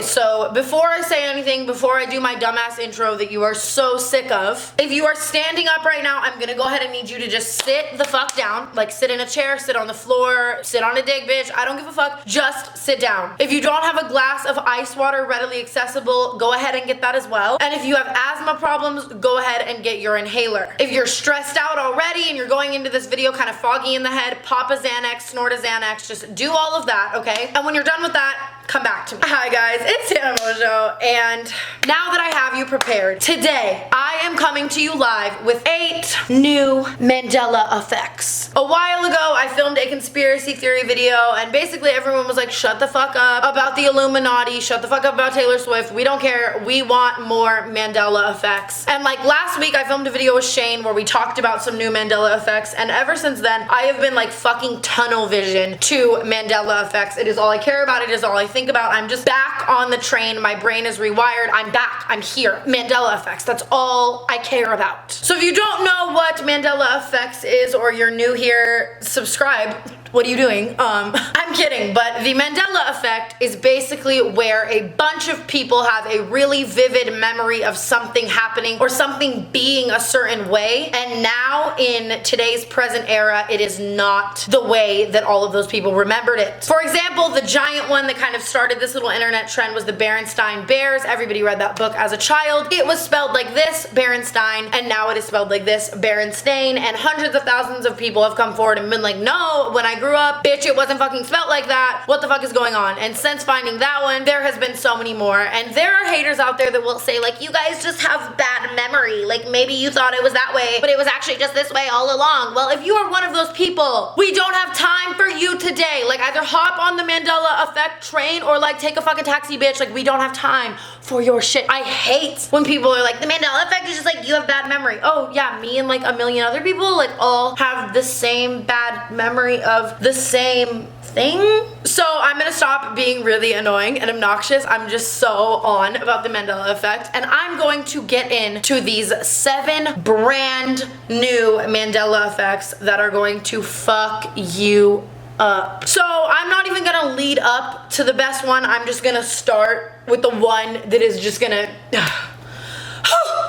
Okay, so before I say anything, before I do my dumbass intro that you are so sick of, if you are standing up right now, I'm gonna go ahead and need you to just sit the fuck down. Like, sit in a chair, sit on the floor, sit on a dig, bitch. I don't give a fuck. Just sit down. If you don't have a glass of ice water readily accessible, go ahead and get that as well. And if you have asthma problems, go ahead and get your inhaler. If you're stressed out already and you're going into this video kind of foggy in the head, pop a Xanax, snort a Xanax, just do all of that, okay? And when you're done with that, come back to me. Hi guys, it's Hannah Mojo, and now that I have you prepared, today I am coming to you live with 8 new Mandela effects. A while ago, I filmed a conspiracy theory video, and basically everyone was like, shut the fuck up about the Illuminati, shut the fuck up about Taylor Swift, we don't care, we want more Mandela effects. And like last week, I filmed a video with Shane where we talked about some new Mandela effects, and ever since then, I have been like fucking tunnel vision to Mandela effects. It is all I care about, it is all I think about. I'm just back on the train. My brain is rewired. I'm back. I'm here. Mandela effects. That's all I care about. So if you don't know what Mandela effects is, or you're new here, subscribe. What are you doing? I'm kidding, but the Mandela effect is basically where a bunch of people have a really vivid memory of something happening or something being a certain way, and now in today's present era, it is not the way that all of those people remembered it. For example, the giant one that kind of started this little internet trend was the Berenstain Bears. Everybody read that book as a child. It was spelled like this, Berenstain, and now it is spelled like this, Berenstain, and hundreds of thousands of people have come forward and been like, no, when I grew up, bitch, it wasn't fucking spelt like that. What the fuck is going on? And since finding that one, there has been so many more. And there are haters out there that will say, like, you guys just have bad memory. Like, maybe you thought it was that way, but it was actually just this way all along. Well, if you are one of those people, we don't have time for you today. Like, either hop on the Mandela effect train or like take a fucking taxi, bitch. Like, we don't have time for your shit. I hate when people are like, the Mandela effect is just like, you have bad memory. Oh yeah, me and like a million other people like all have the same bad memory of the same thing. So I'm gonna stop being really annoying and obnoxious. I'm just so on about the Mandela effect, and I'm going to get into these 7 brand new Mandela effects that are going to fuck you up. So I'm not even gonna lead up to the best one. I'm just gonna start with the one that is just gonna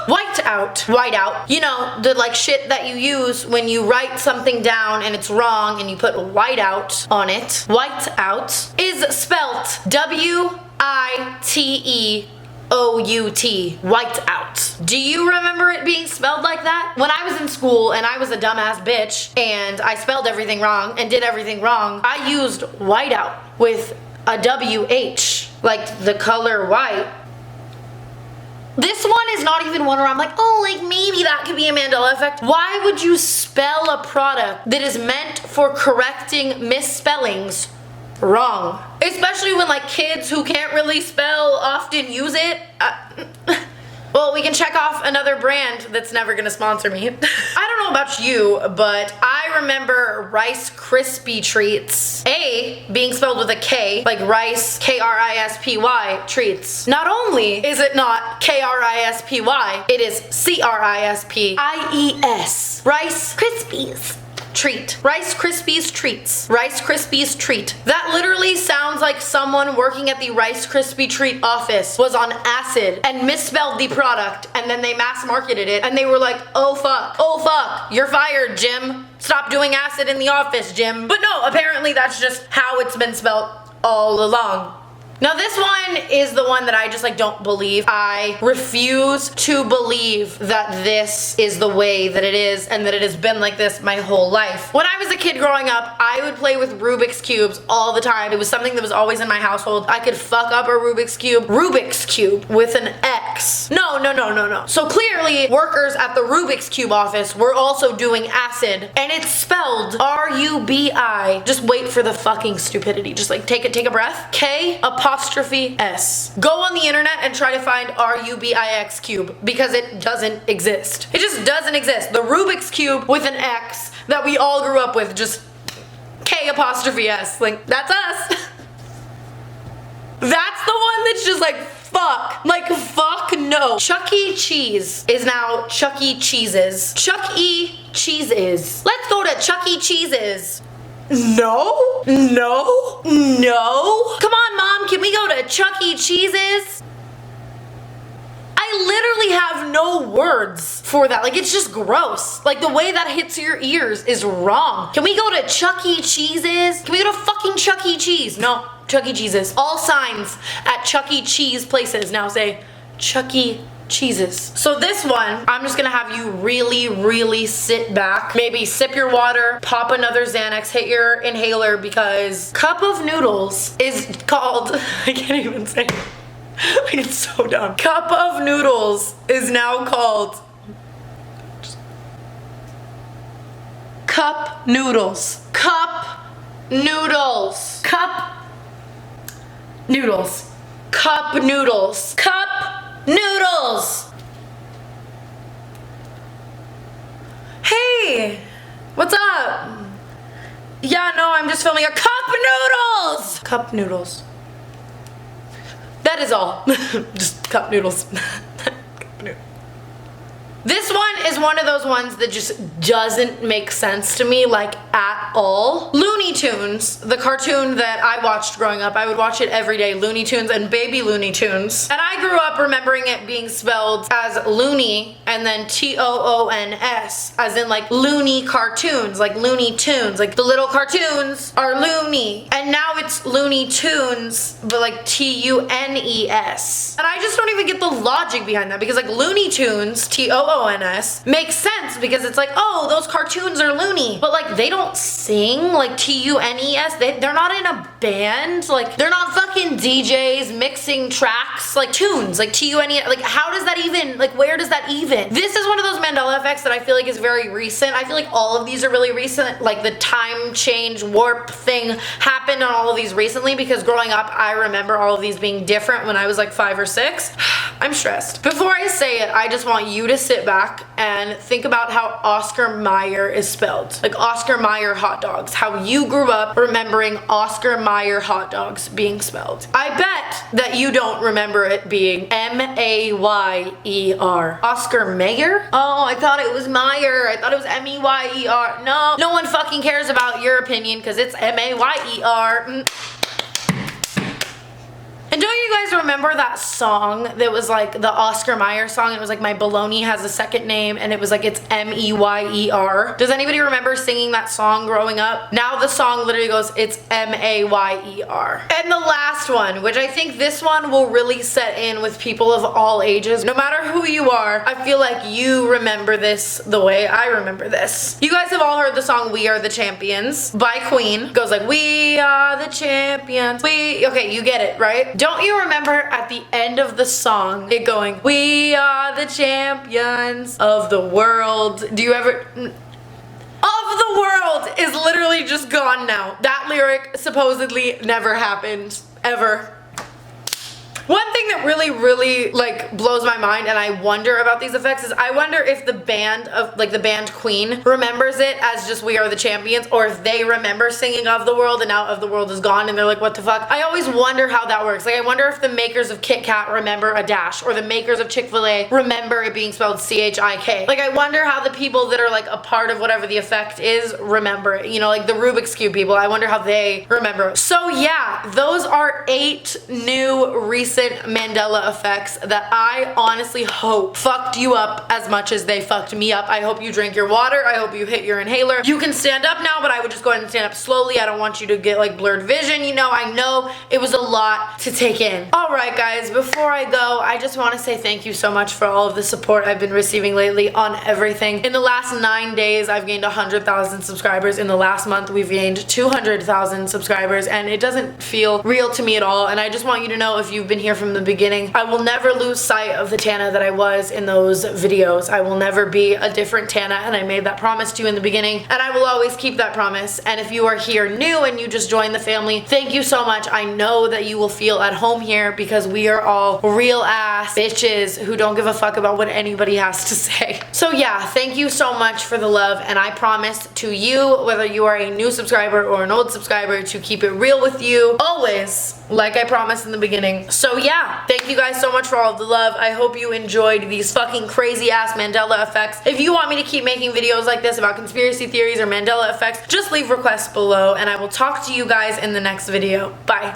white out. You know, the like shit that you use when you write something down and it's wrong and you put white out on it. White out is spelt W-I-T-E-O-U-T. White out. Do you remember it being spelled like that? When I was in school and I was a dumbass bitch and I spelled everything wrong and did everything wrong, I used white out with a W-H, like the color white. This one is not even one where I'm like, oh, like maybe that could be a Mandela effect. Why would you spell a product that is meant for correcting misspellings wrong? Especially when like kids who can't really spell often use it. Well, we can check off another brand that's never gonna sponsor me. I don't know about you, but I remember Rice Krispie Treats, A, being spelled with a K, like rice, K-R-I-S-P-Y, treats. Not only is it not K-R-I-S-P-Y, it is C-R-I-S-P-I-E-S. Rice Krispies. Treat. Rice Krispies Treats. Rice Krispies Treat. That literally sounds like someone working at the Rice Krispie Treat office was on acid and misspelled the product, and then they mass marketed it and they were like, oh fuck, you're fired, Jim. Stop doing acid in the office, Jim. But no, apparently that's just how it's been spelled all along. Now this one is the one that I just like don't believe. I refuse to believe that this is the way that it is and that it has been like this my whole life. When I was a kid growing up, I would play with Rubik's Cubes all the time. It was something that was always in my household. I could fuck up a Rubik's Cube with an X. No. So clearly workers at the Rubik's Cube office were also doing acid, and it's spelled R-U-B-I. Just wait for the fucking stupidity. Just like take a breath. K''S. Go on the internet and try to find R-U-B-I-X cube, because it doesn't exist. It just doesn't exist. The Rubik's Cube with an X that we all grew up with, just K''S. Like, that's us. That's the one that's just like, fuck. Like, fuck no. Chuck E. Cheese is now Chuck E. Cheese's. Chuck E. Cheese's. Let's go to Chuck E. Cheese's. No, no, no. Come on, Mom, can we go to Chuck E. Cheese's? I literally have no words for that. Like, it's just gross. Like, the way that hits your ears is wrong. Can we go to Chuck E. Cheese's? Can we go to fucking Chuck E. Cheese? No, Chuck E. Cheese's. All signs at Chuck E. Cheese places now say Chuck E. Cheese's. So this one, I'm just gonna have you really sit back, maybe sip your water, pop another Xanax, hit your inhaler, because Cup of Noodles is called, I can't even say it. Like, it's so dumb. Cup of Noodles is now called Cup Noodles. Cup Noodles. Cup Noodles. Cup Noodles. Cup Noodles. Hey, what's up? Yeah, no, I'm just filming a Cup Noodles. Cup Noodles. That is all. Just cup noodles. Cup noodles. This one is one of those ones that just doesn't make sense to me, like, at all. Looney Tunes, the cartoon that I watched growing up, I would watch it every day, Looney Tunes and Baby Looney Tunes. And I grew up remembering it being spelled as loony and then T-O-O-N-S, as in like loony cartoons, like Looney Tunes. Like, the little cartoons are loony. And now it's Looney Tunes, but like T-U-N-E-S. And I just don't even get the logic behind that, because like Looney Tunes, T-O-O-N-S, makes sense because it's like, oh, those cartoons are loony, but like they don't sing like T-U-N-E-S. They're not in a band. Like, they're not fucking DJs mixing tracks like tunes, like T-U-N-E-S. Like, how does that even, like, where does that even? This is one of those Mandela effects that I feel like is very recent. I feel like all of these are really recent. Like, the time change warp thing happened on all of these recently, because growing up I remember all of these being different when I was like 5 or 6. I'm stressed. Before I say it, I just want you to sit back and think about how Oscar Mayer is spelled. Like Oscar Mayer hot dogs. How you grew up remembering Oscar Mayer hot dogs being spelled. I bet that you don't remember it being M-A-Y-E-R. Oscar Mayer? Oh, I thought it was Meyer. I thought it was M-E-Y-E-R. No, no one fucking cares about your opinion because it's M-A-Y-E-R. And don't you guys remember that song that was like the Oscar Mayer song? It was like, my baloney has a second name, and it was like, it's M-E-Y-E-R. Does anybody remember singing that song growing up? Now the song literally goes, it's M-A-Y-E-R. And the last one, which I think this one will really set in with people of all ages. No matter who you are, I feel like you remember this the way I remember this. You guys have all heard the song We Are the Champions by Queen. It goes like, we are the champions. Okay, you get it, right? Don't you remember at the end of the song it going, we are the champions of the world? Do you ever... Of the world is literally just gone now. That lyric supposedly never happened, ever. One thing that really like blows my mind, and I wonder about these effects, is I wonder if the band of, like, the band Queen remembers it as just We Are the Champions, or if they remember singing Of the World and now Of the World is gone and they're like, what the fuck? I always wonder how that works. Like, I wonder if the makers of Kit Kat remember a dash, or the makers of Chick-fil-A remember it being spelled C-H-I-K. Like, I wonder how the people that are like a part of whatever the effect is remember it. You know, like the Rubik's Cube people, I wonder how they remember it. So yeah, those are 8 new recent Mandela effects that I honestly hope fucked you up as much as they fucked me up. I hope you drink your water. I hope you hit your inhaler. You can stand up now, but I would just go ahead and stand up slowly. I don't want you to get like blurred vision. You know, I know it was a lot to take in. All right, guys, before I go, I just want to say thank you so much for all of the support I've been receiving lately on everything. In the last 9 days, I've gained 100,000 subscribers. In the last month, we've gained 200,000 subscribers, and it doesn't feel real to me at all. And I just want you to know, if you've been here from the beginning, I will never lose sight of the Tana that I was in those videos. I will never be a different Tana, and I made that promise to you in the beginning, and I will always keep that promise. And if you are here new and you just joined the family, thank you so much. I know that you will feel at home here, because we are all real ass bitches who don't give a fuck about what anybody has to say. So yeah, thank you so much for the love, and I promise to you, whether you are a new subscriber or an old subscriber, to keep it real with you always. like I promised in the beginning. So yeah, thank you guys so much for all of the love. I hope you enjoyed these fucking crazy ass Mandela effects. If you want me to keep making videos like this about conspiracy theories or Mandela effects, just leave requests below and I will talk to you guys in the next video. Bye.